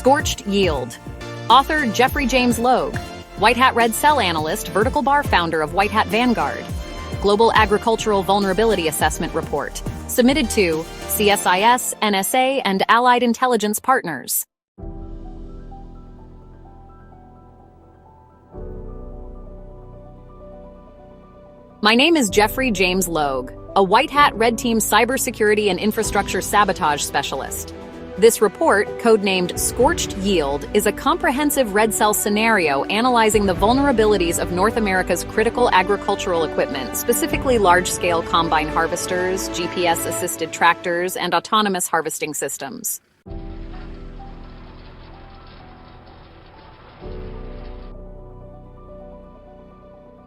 Scorched yield. Author Jeffrey James Logue. White Hat Red Cell Analyst, Vertical Bar founder of White Hat Vanguard. Global Agricultural Vulnerability Assessment Report. Submitted to CSIS, NSA, and Allied Intelligence Partners. My name is Jeffrey James Logue, a White Hat Red Team cybersecurity and infrastructure sabotage specialist. This report, codenamed Scorched Yield, is a comprehensive red cell scenario analyzing the vulnerabilities of North America's critical agricultural equipment, specifically large-scale combine harvesters, GPS-assisted tractors, and autonomous harvesting systems.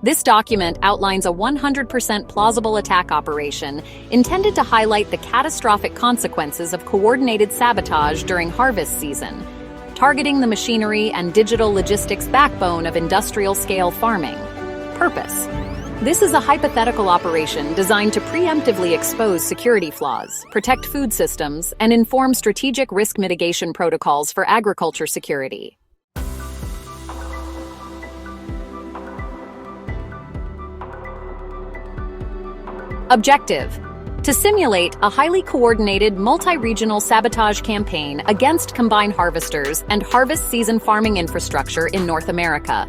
This document outlines a 100% plausible attack operation intended to highlight the catastrophic consequences of coordinated sabotage during harvest season, targeting the machinery and digital logistics backbone of industrial-scale farming. Purpose: this is a hypothetical operation designed to preemptively expose security flaws, protect food systems, and inform strategic risk mitigation protocols for agriculture security. Objective: to simulate a highly coordinated, multi-regional sabotage campaign against combine harvesters and harvest season farming infrastructure in North America.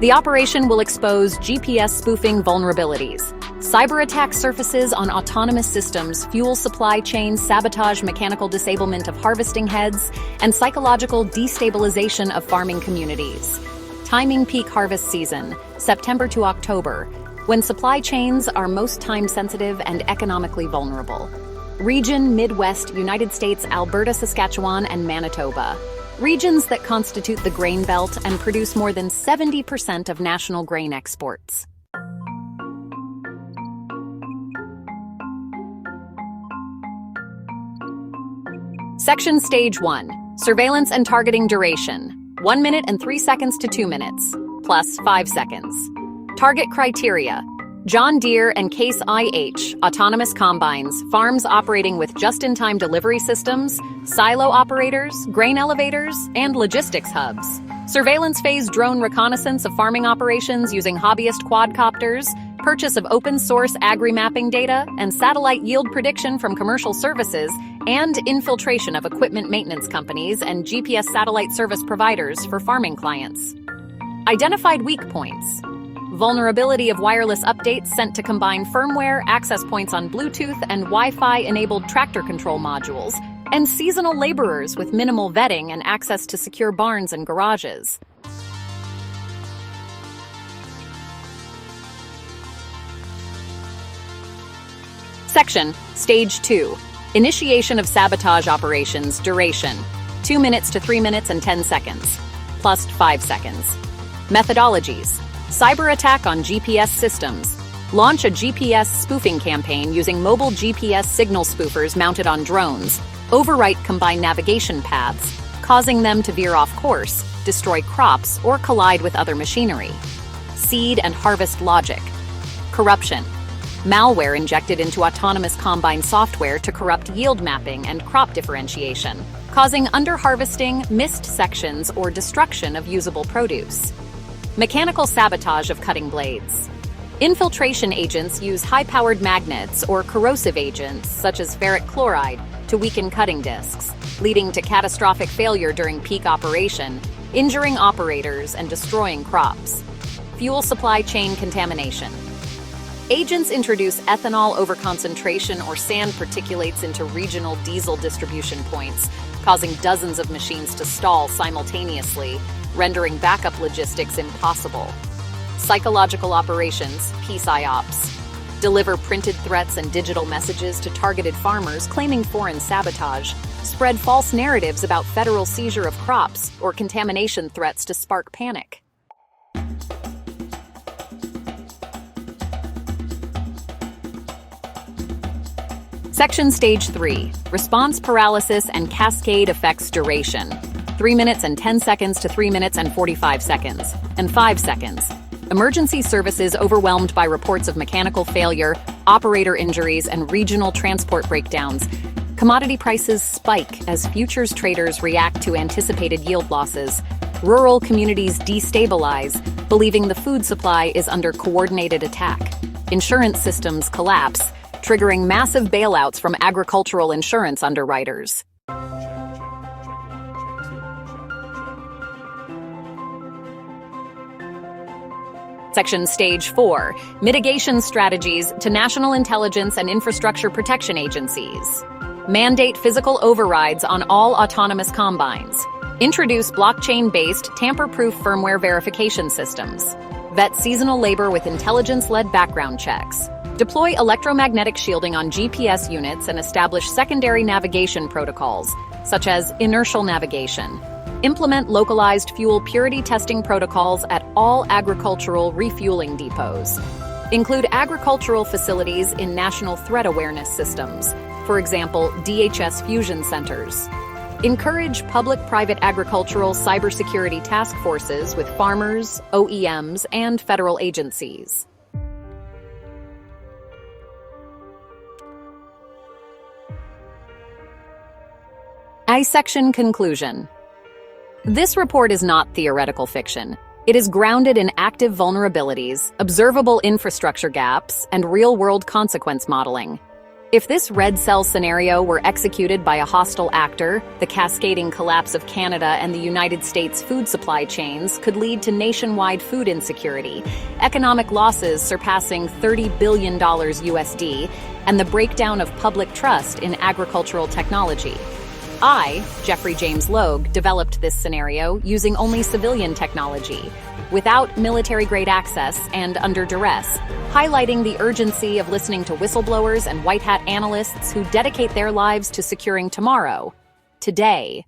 The operation will expose GPS spoofing vulnerabilities, cyber attack surfaces on autonomous systems, fuel supply chain sabotage, mechanical disablement of harvesting heads, and psychological destabilization of farming communities. Timing: peak harvest season, September to October, when supply chains are most time-sensitive and economically vulnerable. Region: Midwest United States, Alberta, Saskatchewan, and Manitoba. Regions that constitute the grain belt and produce more than 70% of national grain exports. Section Stage 1. Surveillance and targeting duration: 1 minute and 3 seconds to 2 minutes, plus 5 seconds. Target criteria: John Deere and Case IH, autonomous combines, farms operating with just-in-time delivery systems, silo operators, grain elevators, and logistics hubs. Surveillance phase: drone reconnaissance of farming operations using hobbyist quadcopters, purchase of open-source agri-mapping data, and satellite yield prediction from commercial services, and infiltration of equipment maintenance companies and GPS satellite service providers for farming clients. Identified weak points: vulnerability of wireless updates sent to combine firmware, access points on Bluetooth and Wi-Fi-enabled tractor control modules, and seasonal laborers with minimal vetting and access to secure barns and garages. Section Stage 2. Initiation of sabotage operations. Duration: 2 minutes to 3 minutes and 10 seconds, plus 5 seconds. Methodologies: cyber attack on GPS systems. Launch a GPS spoofing campaign using mobile GPS signal spoofers mounted on drones. Overwrite combine navigation paths, causing them to veer off course, destroy crops, or collide with other machinery. Seed and harvest logic. Corruption: malware injected into autonomous combine software to corrupt yield mapping and crop differentiation, causing under-harvesting, missed sections, or destruction of usable produce. Mechanical sabotage of cutting blades. Infiltration agents use high-powered magnets or corrosive agents, such as ferric chloride, to weaken cutting discs, leading to catastrophic failure during peak operation, injuring operators and destroying crops. Fuel supply chain contamination. Agents introduce ethanol overconcentration or sand particulates into regional diesel distribution points, causing dozens of machines to stall simultaneously, rendering backup logistics impossible. Psychological operations, PSYOPs. Deliver printed threats and digital messages to targeted farmers claiming foreign sabotage. Spread false narratives about federal seizure of crops or contamination threats to spark panic. Section Stage 3. Response paralysis and cascade effects. Duration: 3 minutes and 10 seconds to 3 minutes and 45 seconds, and 5 seconds. Emergency services overwhelmed by reports of mechanical failure, operator injuries, and regional transport breakdowns. Commodity prices spike as futures traders react to anticipated yield losses. Rural communities destabilize, believing the food supply is under coordinated attack. Insurance systems collapse, triggering massive bailouts from agricultural insurance underwriters. Section Stage 4, Mitigation Strategies to National Intelligence and Infrastructure Protection Agencies. Mandate physical overrides on all autonomous combines. Introduce blockchain-based, tamper-proof firmware verification systems. Vet seasonal labor with intelligence-led background checks. Deploy electromagnetic shielding on GPS units and establish secondary navigation protocols, such as inertial navigation. Implement localized fuel purity testing protocols at all agricultural refueling depots. Include agricultural facilities in national threat awareness systems, for example, DHS fusion centers. Encourage public-private agricultural cybersecurity task forces with farmers, OEMs, and federal agencies. I-Section Conclusion. This report is not theoretical fiction. It is grounded in active vulnerabilities, observable infrastructure gaps, and real-world consequence modeling. If this red cell scenario were executed by a hostile actor, the cascading collapse of Canada and the United States food supply chains could lead to nationwide food insecurity, economic losses surpassing $30 billion USD, and the breakdown of public trust in agricultural technology. I, Jeffrey James Logue, developed this scenario using only civilian technology, without military-grade access and under duress, highlighting the urgency of listening to whistleblowers and white hat analysts who dedicate their lives to securing tomorrow, today.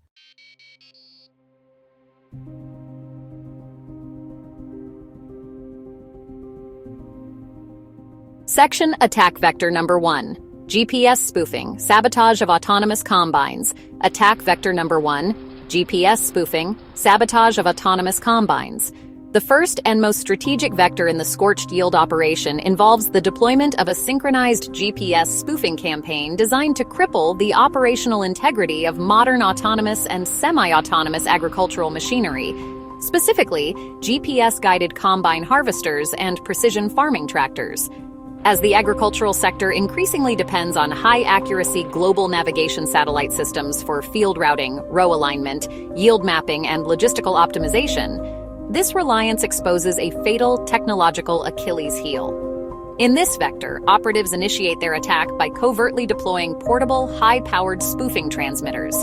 Section Attack Vector Number 1. GPS spoofing, sabotage of autonomous combines. Attack Vector Number 1. GPS spoofing, sabotage of autonomous combines. The first and most strategic vector in the Scorched yield operation involves the deployment of a synchronized GPS spoofing campaign designed to cripple the operational integrity of modern autonomous and semi-autonomous agricultural machinery, specifically GPS-guided combine harvesters and precision farming tractors. As the agricultural sector increasingly depends on high-accuracy global navigation satellite systems for field routing, row alignment, yield mapping, and logistical optimization, this reliance exposes a fatal technological Achilles heel. In this vector, operatives initiate their attack by covertly deploying portable, high-powered spoofing transmitters,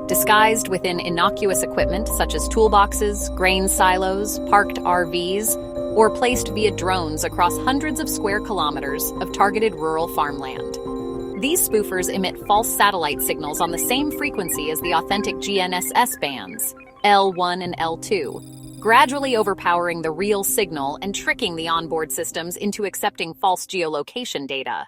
disguised within innocuous equipment such as toolboxes, grain silos, parked RVs, or placed via drones across hundreds of square kilometers of targeted rural farmland. These spoofers emit false satellite signals on the same frequency as the authentic GNSS bands, L1 and L2, gradually overpowering the real signal and tricking the onboard systems into accepting false geolocation data.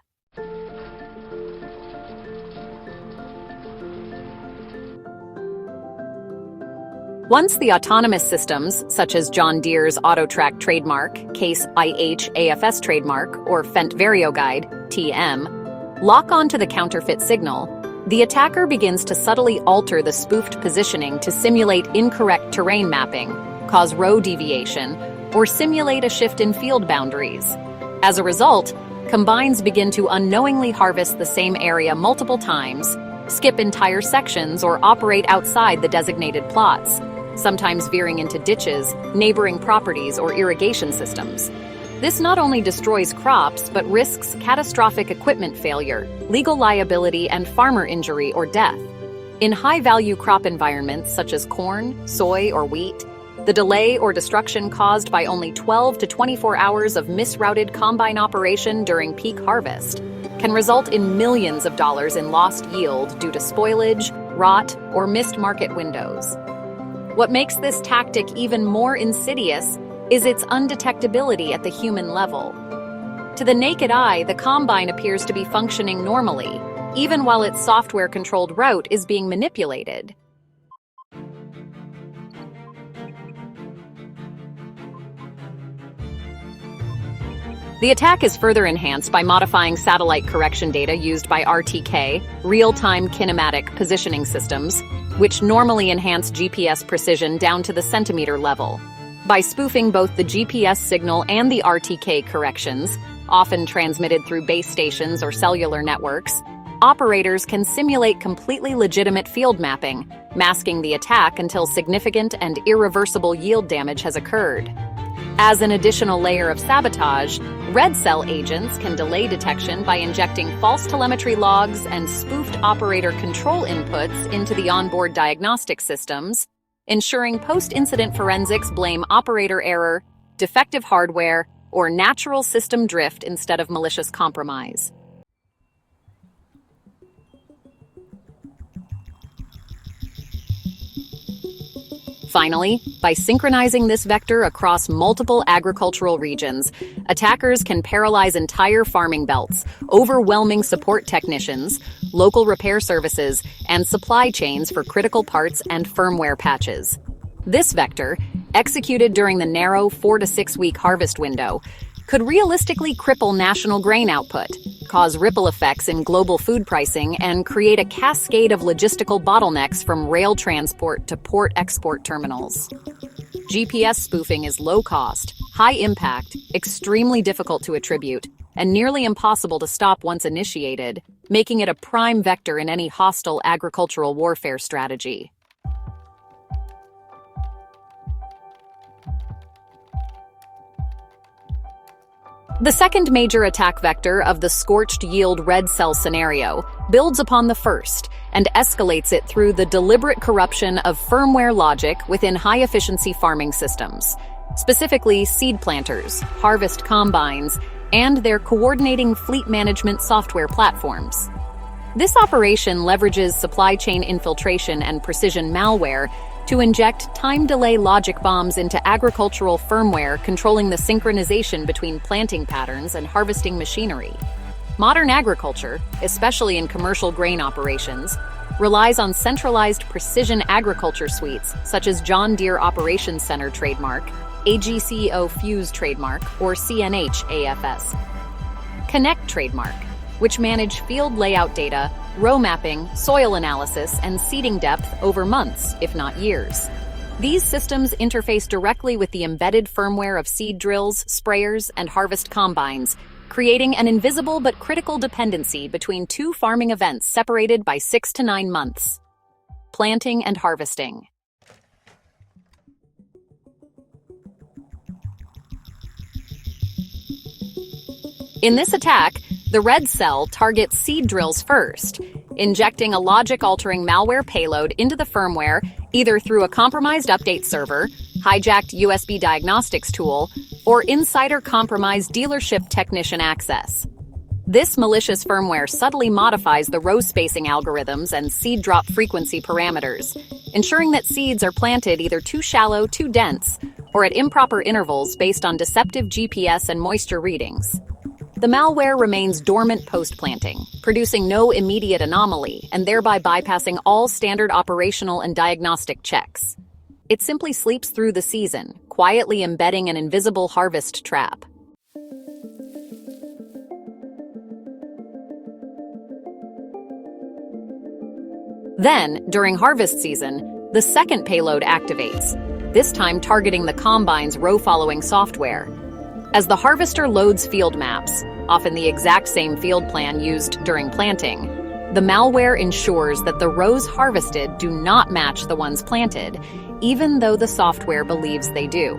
Once the autonomous systems, such as John Deere's AutoTrack trademark, Case IH AFS trademark, or Fendt Vario Guide, TM, lock onto the counterfeit signal, the attacker begins to subtly alter the spoofed positioning to simulate incorrect terrain mapping, cause row deviation, or simulate a shift in field boundaries. As a result, combines begin to unknowingly harvest the same area multiple times, skip entire sections, or operate outside the designated plots, sometimes veering into ditches, neighboring properties, or irrigation systems. This not only destroys crops, but risks catastrophic equipment failure, legal liability, and farmer injury or death. In high-value crop environments such as corn, soy, or wheat, the delay or destruction caused by only 12 to 24 hours of misrouted combine operation during peak harvest can result in millions of dollars in lost yield due to spoilage, rot, or missed market windows. What makes this tactic even more insidious is its undetectability at the human level. To the naked eye, the combine appears to be functioning normally, even while its software-controlled route is being manipulated. The attack is further enhanced by modifying satellite correction data used by RTK, real-time kinematic positioning systems, which normally enhance GPS precision down to the centimeter level. By spoofing both the GPS signal and the RTK corrections, often transmitted through base stations or cellular networks, operators can simulate completely legitimate field mapping, masking the attack until significant and irreversible yield damage has occurred. As an additional layer of sabotage, red cell agents can delay detection by injecting false telemetry logs and spoofed operator control inputs into the onboard diagnostic systems, ensuring post-incident forensics blame operator error, defective hardware, or natural system drift instead of malicious compromise. Finally, by synchronizing this vector across multiple agricultural regions, attackers can paralyze entire farming belts, overwhelming support technicians, local repair services, and supply chains for critical parts and firmware patches. This vector, executed during the narrow 4 to 6 week harvest window, could realistically cripple national grain output, cause ripple effects in global food pricing, and create a cascade of logistical bottlenecks from rail transport to port-export terminals. GPS spoofing is low-cost, high-impact, extremely difficult to attribute, and nearly impossible to stop once initiated, making it a prime vector in any hostile agricultural warfare strategy. The second major attack vector of the scorched yield red cell scenario builds upon the first and escalates it through the deliberate corruption of firmware logic within high-efficiency farming systems, specifically seed planters, harvest combines, and their coordinating fleet management software platforms. This operation leverages supply chain infiltration and precision malware to inject time-delay logic bombs into agricultural firmware controlling the synchronization between planting patterns and harvesting machinery. Modern agriculture, especially in commercial grain operations, relies on centralized precision agriculture suites such as John Deere Operations Center trademark, AGCO Fuse trademark, or CNH AFS. Connect trademark, which manage field layout data, row mapping, soil analysis, and seeding depth over months, if not years. These systems interface directly with the embedded firmware of seed drills, sprayers, and harvest combines, creating an invisible but critical dependency between two farming events separated by 6 to 9 months: planting and harvesting. In this attack, the red cell targets seed drills first, injecting a logic-altering malware payload into the firmware either through a compromised update server, hijacked USB diagnostics tool, or insider-compromised dealership technician access. This malicious firmware subtly modifies the row spacing algorithms and seed drop frequency parameters, ensuring that seeds are planted either too shallow, too dense, or at improper intervals based on deceptive GPS and moisture readings. The malware remains dormant post-planting, producing no immediate anomaly and thereby bypassing all standard operational and diagnostic checks. It simply sleeps through the season, quietly embedding an invisible harvest trap. Then, during harvest season, the second payload activates, this time targeting the combine's row-following software. As the harvester loads field maps, often the exact same field plan used during planting, the malware ensures that the rows harvested do not match the ones planted, even though the software believes they do.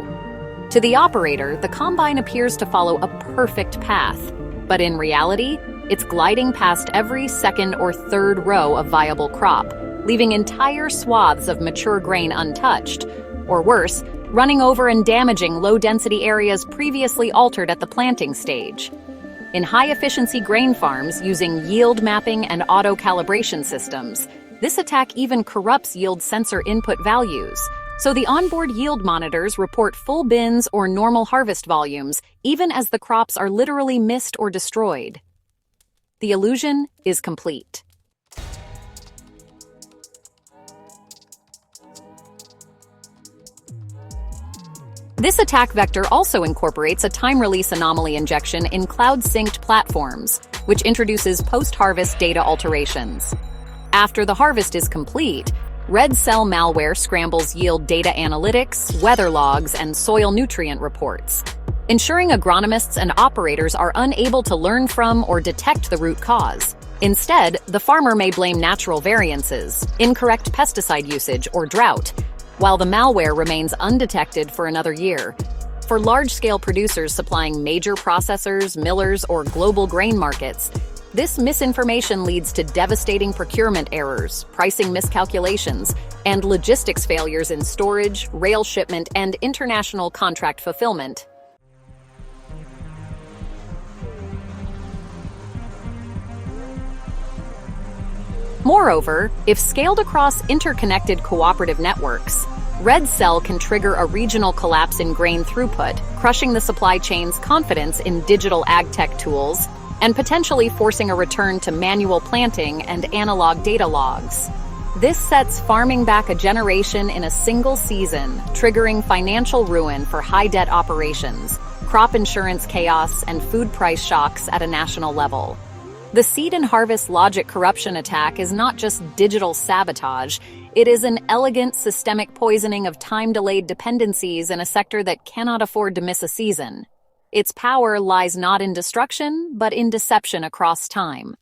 To the operator, the combine appears to follow a perfect path, but in reality, it's gliding past every second or third row of viable crop, leaving entire swaths of mature grain untouched, or worse, running over and damaging low-density areas previously altered at the planting stage. In high-efficiency grain farms using yield mapping and auto-calibration systems, this attack even corrupts yield sensor input values, so the onboard yield monitors report full bins or normal harvest volumes, even as the crops are literally missed or destroyed. The illusion is complete. This attack vector also incorporates a time-release anomaly injection in cloud-synced platforms, which introduces post-harvest data alterations. After the harvest is complete, red cell malware scrambles yield data analytics, weather logs, and soil nutrient reports, ensuring agronomists and operators are unable to learn from or detect the root cause. Instead, the farmer may blame natural variances, incorrect pesticide usage, or drought, while the malware remains undetected for another year. For large-scale producers supplying major processors, millers, or global grain markets, this misinformation leads to devastating procurement errors, pricing miscalculations, and logistics failures in storage, rail shipment, and international contract fulfillment. Moreover, if scaled across interconnected cooperative networks, red cell can trigger a regional collapse in grain throughput, crushing the supply chain's confidence in digital ag tech tools, and potentially forcing a return to manual planting and analog data logs. This sets farming back a generation in a single season, triggering financial ruin for high-debt operations, crop insurance chaos, and food price shocks at a national level. The seed and harvest logic corruption attack is not just digital sabotage, it is an elegant systemic poisoning of time-delayed dependencies in a sector that cannot afford to miss a season. Its power lies not in destruction, but in deception across time.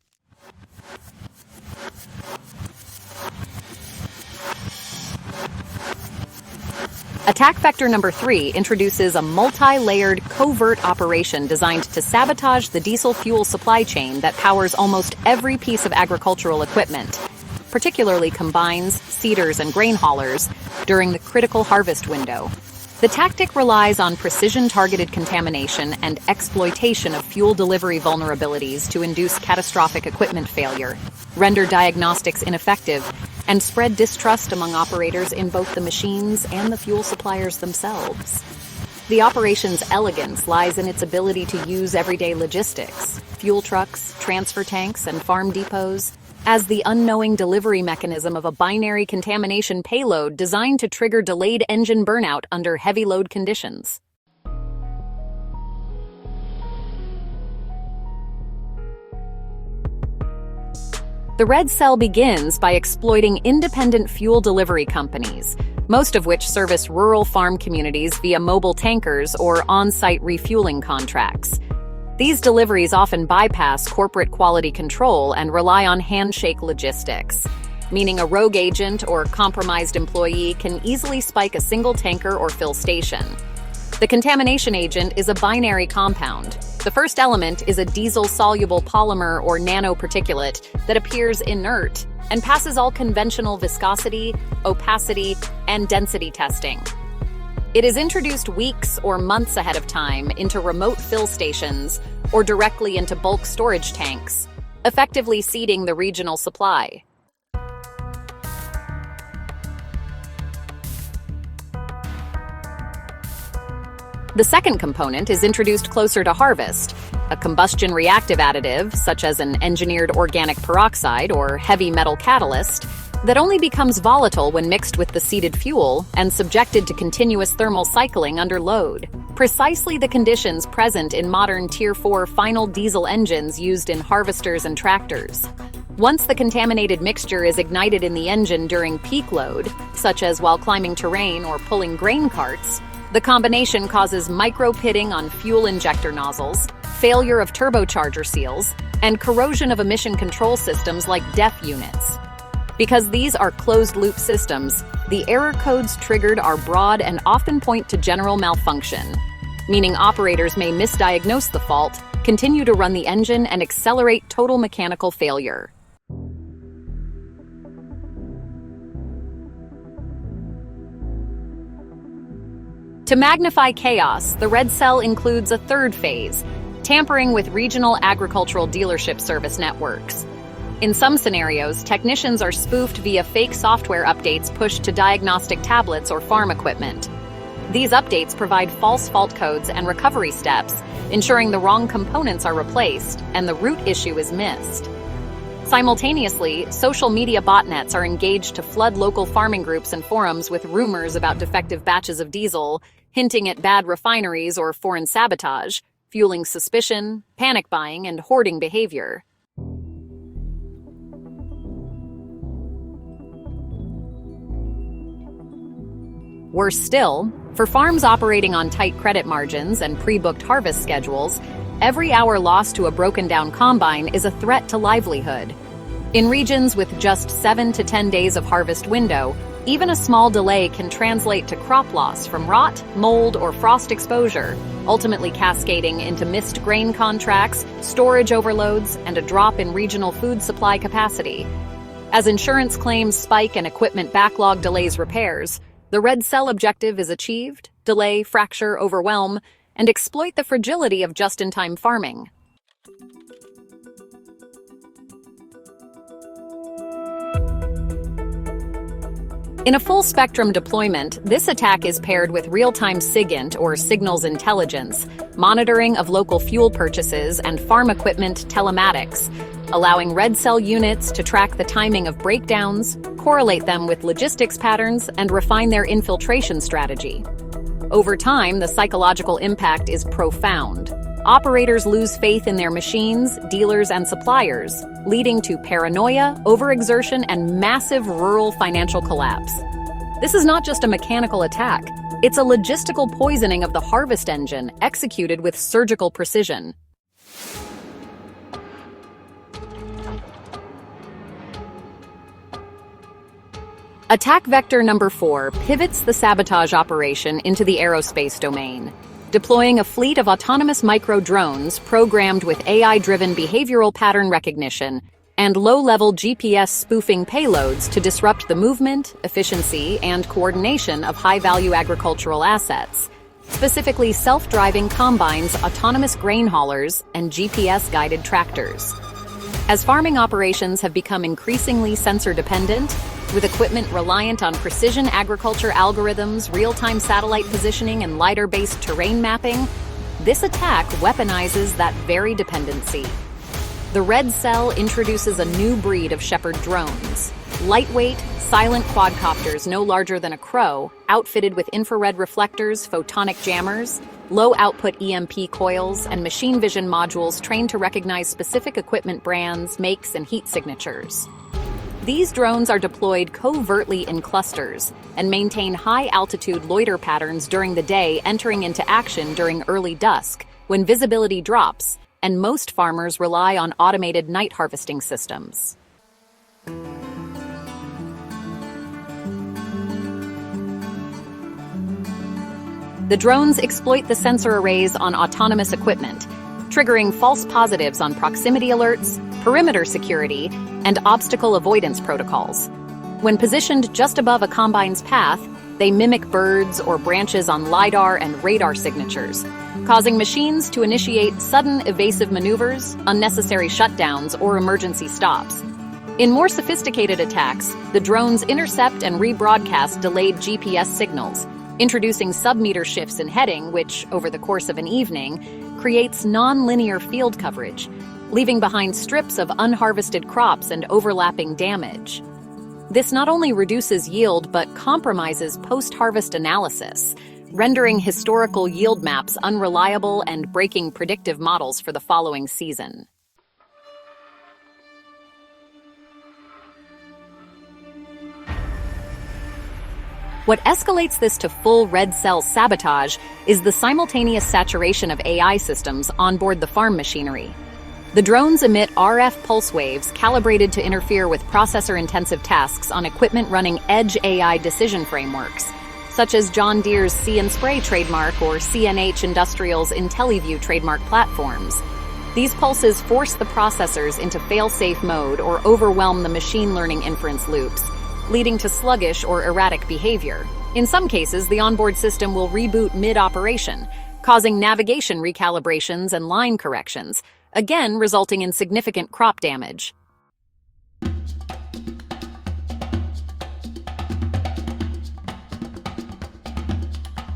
Attack vector number 3 introduces a multi-layered covert operation designed to sabotage the diesel fuel supply chain that powers almost every piece of agricultural equipment, particularly combines, seeders, and grain haulers, during the critical harvest window. The tactic relies on precision-targeted contamination and exploitation of fuel delivery vulnerabilities to induce catastrophic equipment failure, render diagnostics ineffective, and spread distrust among operators in both the machines and the fuel suppliers themselves. The operation's elegance lies in its ability to use everyday logistics, fuel trucks, transfer tanks, and farm depots, as the unknowing delivery mechanism of a binary contamination payload designed to trigger delayed engine burnout under heavy load conditions. The red cell begins by exploiting independent fuel delivery companies, most of which service rural farm communities via mobile tankers or on-site refueling contracts. These deliveries often bypass corporate quality control and rely on handshake logistics, meaning a rogue agent or compromised employee can easily spike a single tanker or fill station. The contamination agent is a binary compound. The first element is a diesel-soluble polymer or nanoparticulate that appears inert and passes all conventional viscosity, opacity, and density testing. It is introduced weeks or months ahead of time into remote fill stations or directly into bulk storage tanks, effectively seeding the regional supply. The second component is introduced closer to harvest, a combustion reactive additive, such as an engineered organic peroxide or heavy metal catalyst, that only becomes volatile when mixed with the seeded fuel and subjected to continuous thermal cycling under load. Precisely the conditions present in modern Tier 4 final diesel engines used in harvesters and tractors. Once the contaminated mixture is ignited in the engine during peak load, such as while climbing terrain or pulling grain carts, the combination causes micro-pitting on fuel injector nozzles, failure of turbocharger seals, and corrosion of emission control systems like DEF units. Because these are closed-loop systems, the error codes triggered are broad and often point to general malfunction, meaning operators may misdiagnose the fault, continue to run the engine, and accelerate total mechanical failure. To magnify chaos, the red cell includes a third phase, tampering with regional agricultural dealership service networks. In some scenarios, technicians are spoofed via fake software updates pushed to diagnostic tablets or farm equipment. These updates provide false fault codes and recovery steps, ensuring the wrong components are replaced and the root issue is missed. Simultaneously, social media botnets are engaged to flood local farming groups and forums with rumors about defective batches of diesel, hinting at bad refineries or foreign sabotage, fueling suspicion, panic buying, and hoarding behavior. Worse still, for farms operating on tight credit margins and pre-booked harvest schedules, every hour lost to a broken-down combine is a threat to livelihood. In regions with just 7 to 10 days of harvest window, even a small delay can translate to crop loss from rot, mold, or frost exposure, ultimately cascading into missed grain contracts, storage overloads, and a drop in regional food supply capacity. As insurance claims spike and equipment backlog delays repairs, the red cell objective is achieved: delay, fracture, overwhelm, and exploit the fragility of just-in-time farming. In a full-spectrum deployment, this attack is paired with real-time SIGINT, or signals intelligence, monitoring of local fuel purchases, and farm equipment telematics, allowing red cell units to track the timing of breakdowns, correlate them with logistics patterns, and refine their infiltration strategy. Over time, the psychological impact is profound. Operators lose faith in their machines, dealers, and suppliers, leading to paranoia, overexertion, and massive rural financial collapse. This is not just a mechanical attack. It's a logistical poisoning of the harvest engine, executed with surgical precision. Attack vector number 4 pivots the sabotage operation into the aerospace domain, deploying a fleet of autonomous micro-drones programmed with AI-driven behavioral pattern recognition and low-level GPS spoofing payloads to disrupt the movement, efficiency, and coordination of high-value agricultural assets, specifically self-driving combines, autonomous grain haulers, and GPS-guided tractors. As farming operations have become increasingly sensor-dependent, with equipment reliant on precision agriculture algorithms, real-time satellite positioning, and LiDAR-based terrain mapping, this attack weaponizes that very dependency. The Red Cell introduces a new breed of shepherd drones. Lightweight, silent quadcopters no larger than a crow, outfitted with infrared reflectors, photonic jammers, low-output EMP coils, and machine vision modules trained to recognize specific equipment brands, makes, and heat signatures. These drones are deployed covertly in clusters and maintain high-altitude loiter patterns during the day, entering into action during early dusk, when visibility drops, and most farmers rely on automated night harvesting systems. The drones exploit the sensor arrays on autonomous equipment, triggering false positives on proximity alerts, perimeter security, and obstacle avoidance protocols. When positioned just above a combine's path, they mimic birds or branches on LiDAR and radar signatures, causing machines to initiate sudden evasive maneuvers, unnecessary shutdowns, or emergency stops. In more sophisticated attacks, the drones intercept and rebroadcast delayed GPS signals, introducing sub-meter shifts in heading, which, over the course of an evening, creates non-linear field coverage, leaving behind strips of unharvested crops and overlapping damage. This not only reduces yield but compromises post-harvest analysis, rendering historical yield maps unreliable and breaking predictive models for the following season. What escalates this to full red cell sabotage is the simultaneous saturation of AI systems onboard the farm machinery. The drones emit RF pulse waves calibrated to interfere with processor-intensive tasks on equipment running edge AI decision frameworks, such as John Deere's See and Spray trademark or CNH Industrial's IntelliView trademark platforms. These pulses force the processors into fail-safe mode or overwhelm the machine learning inference loops, leading to sluggish or erratic behavior. In some cases, the onboard system will reboot mid-operation, causing navigation recalibrations and line corrections, again resulting in significant crop damage.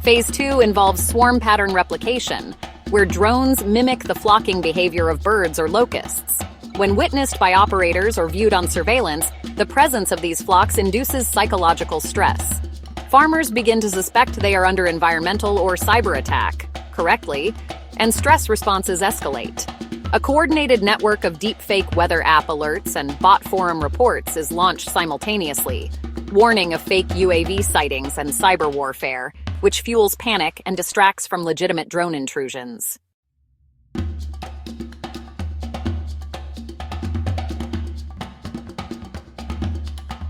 Phase 2 involves swarm pattern replication, where drones mimic the flocking behavior of birds or locusts. When witnessed by operators or viewed on surveillance, the presence of these flocks induces psychological stress. Farmers begin to suspect they are under environmental or cyber attack, correctly, and stress responses escalate. A coordinated network of deepfake weather app alerts and bot forum reports is launched simultaneously, warning of fake UAV sightings and cyber warfare, which fuels panic and distracts from legitimate drone intrusions.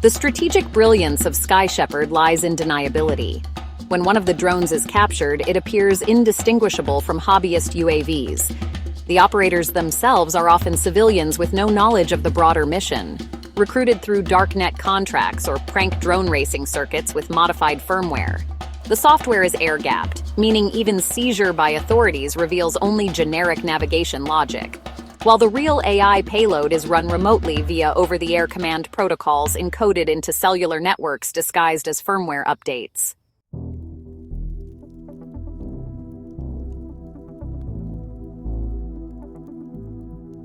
The strategic brilliance of Sky Shepherd lies in deniability. When one of the drones is captured, it appears indistinguishable from hobbyist UAVs. The operators themselves are often civilians with no knowledge of the broader mission, recruited through darknet contracts or prank drone racing circuits with modified firmware. The software is air-gapped, meaning even seizure by authorities reveals only generic navigation logic, while the real AI payload is run remotely via over-the-air command protocols encoded into cellular networks disguised as firmware updates.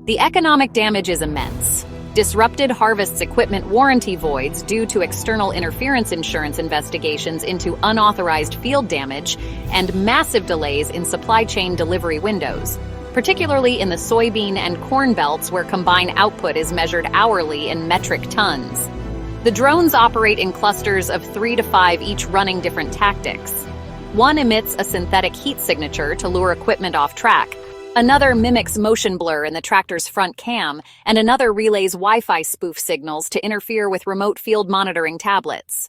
The economic damage is immense. Disrupted harvests equipment warranty voids due to external interference insurance investigations into unauthorized field damage, and massive delays in supply chain delivery windows, particularly in the soybean and corn belts where combined output is measured hourly in metric tons. The drones operate in clusters of 3 to 5, each running different tactics. One emits a synthetic heat signature to lure equipment off track, another mimics motion blur in the tractor's front cam, and another relays Wi-Fi spoof signals to interfere with remote field monitoring tablets.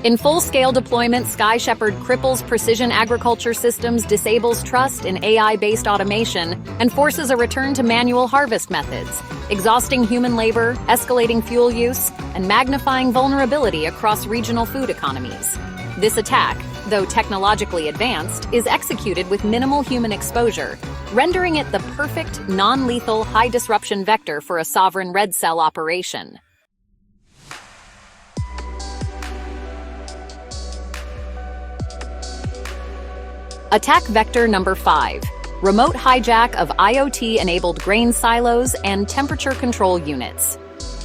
In full-scale deployment, Sky Shepherd cripples precision agriculture systems, disables trust in AI-based automation, and forces a return to manual harvest methods, exhausting human labor, escalating fuel use, and magnifying vulnerability across regional food economies. This attack, though technologically advanced, is executed with minimal human exposure, rendering it the perfect, non-lethal, high-disruption vector for a sovereign red cell operation. Attack Vector Number 5. Remote hijack of IoT-enabled grain silos and temperature control units.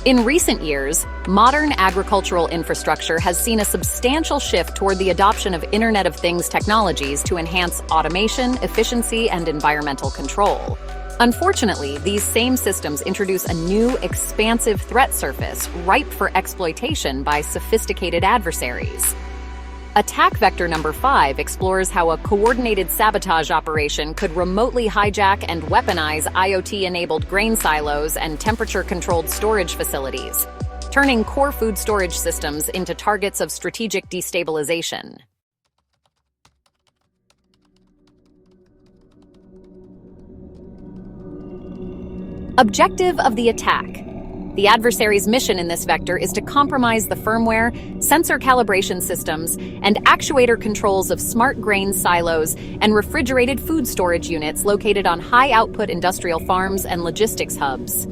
In recent years, modern agricultural infrastructure has seen a substantial shift toward the adoption of Internet of Things technologies to enhance automation, efficiency, and environmental control. Unfortunately, these same systems introduce a new, expansive threat surface ripe for exploitation by sophisticated adversaries. Attack Vector Number 5 explores how a coordinated sabotage operation could remotely hijack and weaponize IoT-enabled grain silos and temperature-controlled storage facilities, turning core food storage systems into targets of strategic destabilization. Objective of the attack. The adversary's mission in this vector is to compromise the firmware, sensor calibration systems, and actuator controls of smart grain silos and refrigerated food storage units located on high-output industrial farms and logistics hubs.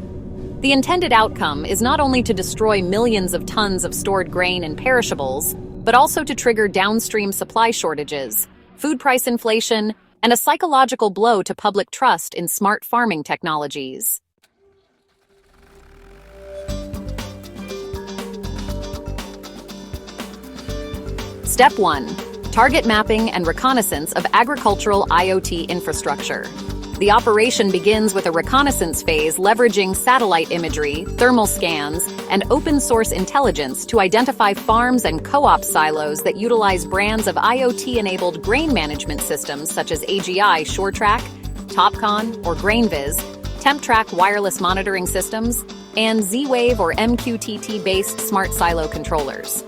The intended outcome is not only to destroy millions of tons of stored grain and perishables, but also to trigger downstream supply shortages, food price inflation, and a psychological blow to public trust in smart farming technologies. Step 1. Target mapping and reconnaissance of agricultural IoT infrastructure. The operation begins with a reconnaissance phase leveraging satellite imagery, thermal scans, and open-source intelligence to identify farms and co-op silos that utilize brands of IoT-enabled grain management systems such as AGI SureTrack, TopCon, or GrainViz, TempTrack wireless monitoring systems, and Z-Wave or MQTT-based smart silo controllers.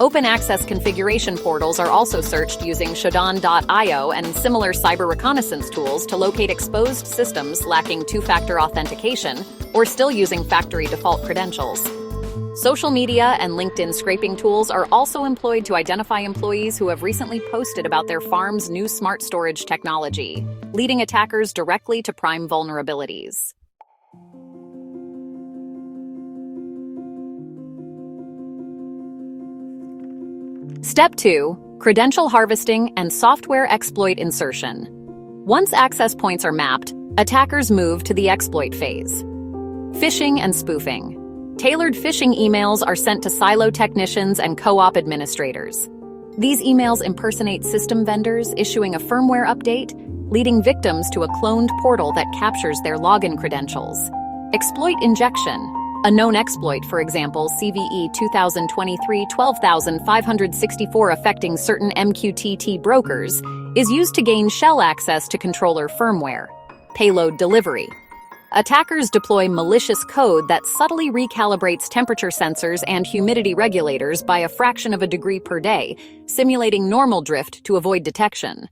Open access configuration portals are also searched using Shodan.io and similar cyber reconnaissance tools to locate exposed systems lacking two-factor authentication or still using factory default credentials. Social media and LinkedIn scraping tools are also employed to identify employees who have recently posted about their farm's new smart storage technology, leading attackers directly to prime vulnerabilities. Step 2. Credential harvesting and software exploit insertion. Once access points are mapped, attackers move to the exploit phase. Phishing and spoofing. Tailored phishing emails are sent to silo technicians and co-op administrators. These emails impersonate system vendors issuing a firmware update, leading victims to a cloned portal that captures their login credentials. Exploit injection. A known exploit, for example, CVE 2023-12564 affecting certain MQTT brokers, is used to gain shell access to controller firmware. Payload delivery. Attackers deploy malicious code that subtly recalibrates temperature sensors and humidity regulators by a fraction of a degree per day, simulating normal drift to avoid detection.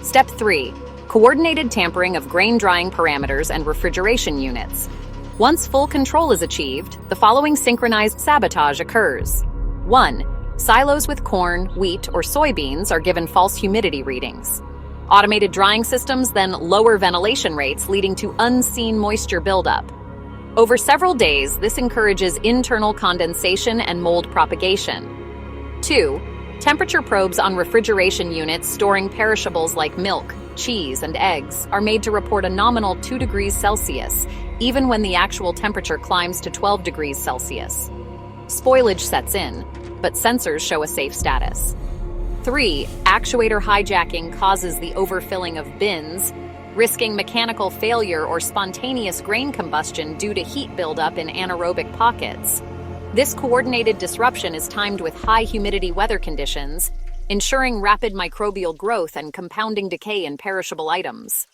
Step 3. Coordinated tampering of grain drying parameters and refrigeration units. Once full control is achieved, the following synchronized sabotage occurs. 1. Silos with corn, wheat, or soybeans are given false humidity readings. Automated drying systems then lower ventilation rates, leading to unseen moisture buildup. Over several days, this encourages internal condensation and mold propagation. 2. Temperature probes on refrigeration units storing perishables like milk, cheese, and eggs are made to report a nominal 2 degrees Celsius, even when the actual temperature climbs to 12 degrees Celsius. Spoilage sets in, but sensors show a safe status. 3. Actuator hijacking causes the overfilling of bins, risking mechanical failure or spontaneous grain combustion due to heat buildup in anaerobic pockets. This coordinated disruption is timed with high humidity weather conditions, ensuring rapid microbial growth and compounding decay in perishable items.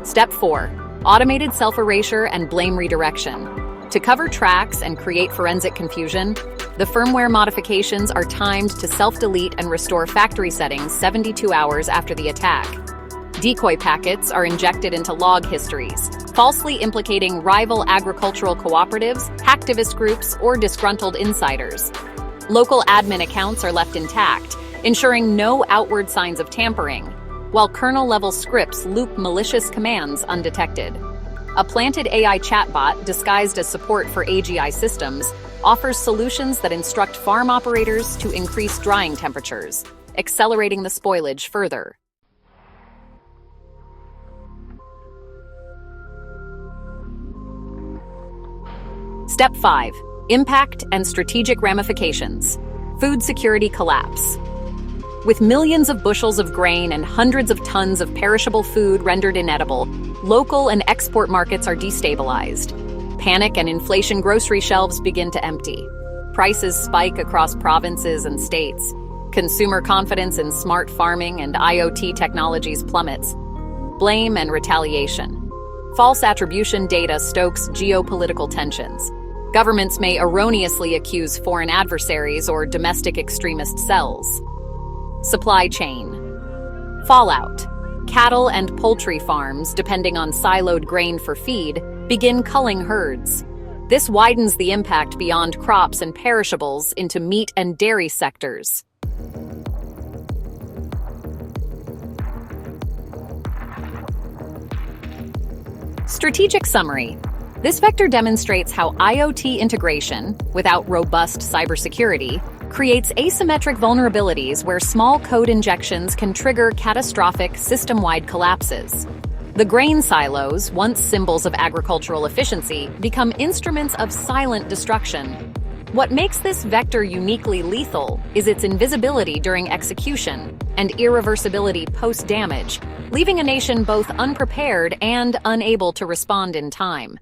Step 4. Automated self-erasure and blame redirection. To cover tracks and create forensic confusion, the firmware modifications are timed to self-delete and restore factory settings 72 hours after the attack. Decoy packets are injected into log histories, falsely implicating rival agricultural cooperatives, hacktivist groups, or disgruntled insiders. Local admin accounts are left intact, ensuring no outward signs of tampering, while kernel-level scripts loop malicious commands undetected. A planted AI chatbot, disguised as support for AGI systems, offers solutions that instruct farm operators to increase drying temperatures, accelerating the spoilage further. Step 5. Impact and strategic ramifications. Food security collapse. With millions of bushels of grain and hundreds of tons of perishable food rendered inedible, local and export markets are destabilized. Panic and inflation grocery shelves begin to empty. Prices spike across provinces and states. Consumer confidence in smart farming and IoT technologies plummets. Blame and retaliation. False attribution data stokes geopolitical tensions. Governments may erroneously accuse foreign adversaries or domestic extremist cells. Supply chain. Fallout. Cattle and poultry farms, depending on siloed grain for feed, begin culling herds. This widens the impact beyond crops and perishables into meat and dairy sectors. Strategic summary. This vector demonstrates how IoT integration, without robust cybersecurity, creates asymmetric vulnerabilities where small code injections can trigger catastrophic system-wide collapses. The grain silos, once symbols of agricultural efficiency, become instruments of silent destruction. What makes this vector uniquely lethal is its invisibility during execution and irreversibility post-damage, leaving a nation both unprepared and unable to respond in time.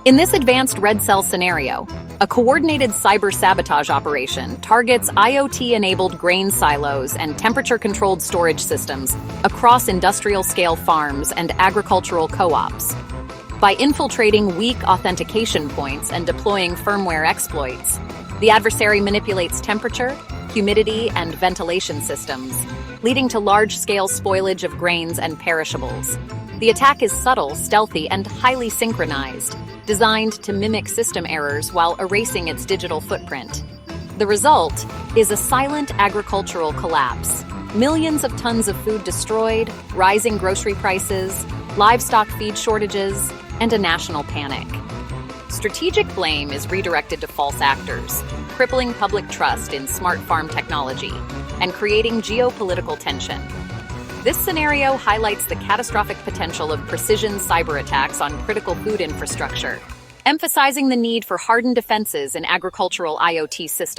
In this advanced red cell scenario, a coordinated cyber sabotage operation targets IoT-enabled grain silos and temperature-controlled storage systems across industrial-scale farms and agricultural co-ops. By infiltrating weak authentication points and deploying firmware exploits, the adversary manipulates temperature, humidity, and ventilation systems, leading to large-scale spoilage of grains and perishables. The attack is subtle, stealthy, and highly synchronized, designed to mimic system errors while erasing its digital footprint. The result is a silent agricultural collapse, Millions of tons of food destroyed, rising grocery prices, livestock feed shortages, and a national panic. Strategic blame is redirected to false actors, crippling public trust in smart farm technology and creating geopolitical tension. This scenario highlights the catastrophic potential of precision cyber attacks on critical food infrastructure, emphasizing the need for hardened defenses in agricultural IoT systems.